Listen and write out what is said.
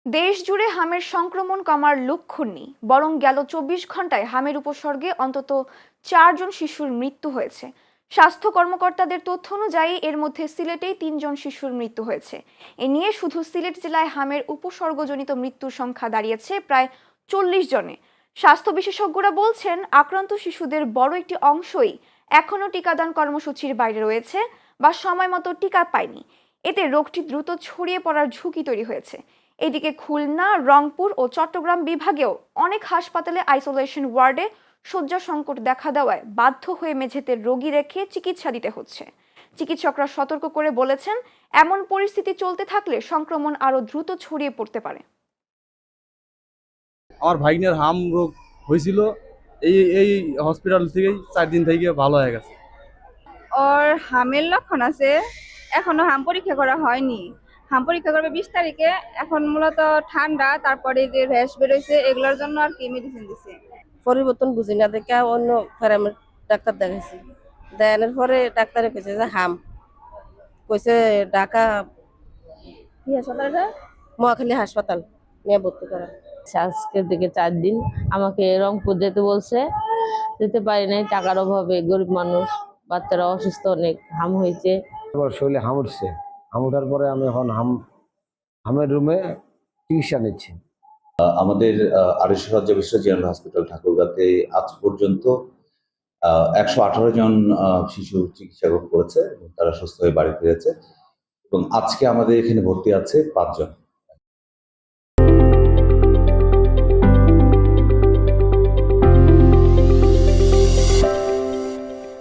দেশ জুড়ে হামের সংক্রমণ কমার লক্ষণ নেই, বরং গেল 24 ঘন্টায় হামের উপসর্গে অন্তত 4 জন শিশুর মৃত্যু হয়েছে। স্বাস্থ্য কর্মকর্তাদের তথ্য অনুযায়ী এর মধ্যে সিলেটেই 3 জন শিশুর মৃত্যু হয়েছে। এ নিয়ে শুধু সিলেট জেলায় হামের উপসর্গজনিত মৃত্যুর সংখ্যা দাঁড়িয়েছে প্রায় 40 জনে। স্বাস্থ্য বিশেষজ্ঞরা বলছেন, আক্রান্ত শিশুদের বড় একটি অংশই এখনও টিকাদান কর্মসূচির বাইরে রয়েছে বা সময় মতো টিকা পায়নি। এতে রোগটি দ্রুত ছড়িয়ে পড়ার ঝুঁকি তৈরি হয়েছে। এদিকে খুলনা, রংপুর ও চট্টগ্রাম বিভাগেও অনেক হাসপাতালে আইসোলেশন ওয়ার্ডে শয্যা সংকট দেখা দেওয়ায় বাধ্য হয়ে মেঝেতে রোগী রেখে চিকিৎসা দিতে হচ্ছে। চিকিৎসকরা সতর্ক করে বলেছেন, এমন পরিস্থিতি চলতে থাকলে সংক্রমণ আরও দ্রুত ছড়িয়ে পড়তে পারে। আমার ভাইনের হাম রোগ হয়েছিল, এই এই হসপিটাল থেকেই 4 দিন থেকে ভালো হয়ে গেছে। ওর হামের লক্ষণ আছে, এখনো হাম পরীক্ষা করা হয়নি। হাম পরীক্ষা করবে 20 তারিখে। এখন মূলত ঠান্ডা, তারপরে যে র্যাশ বেরোইছে, এগুলোর জন্য আর কি মেডিসিন দিছে। পরিবর্তন বুঝি না দেখে অন্য প্যারামেড ডাক্তার দেখাইছি। দেখানোর পরে ডাক্তারে কইছে যে হাম, কইছে ঢাকা কি হাসপাতাল, মহাখালী হাসপাতাল নিয়ে ভর্তি করা। আজকের থেকে 4 দিন আমাকে রংপুর যেতে বলছে, যেতে পারি নাই, টাকার অভাবে, গরিব মানুষ, বাচ্চারা অসুস্থ, অনেক হাম হয়েছে। শরীরে হাম উঠছে, হাম উঠার পরে আমি এখন হামের রুমে চিকিৎসা নিচ্ছি। আমাদের আড়াইশো বিশ্ব জেনারেল হসপিটাল ঠাকুরগাঁতে আজ পর্যন্ত 118 জন শিশু চিকিৎসা গ্রহণ করেছে এবং তারা সুস্থ হয়ে বাড়ি ফিরেছে এবং আজকে আমাদের এখানে ভর্তি আছে 5 জন।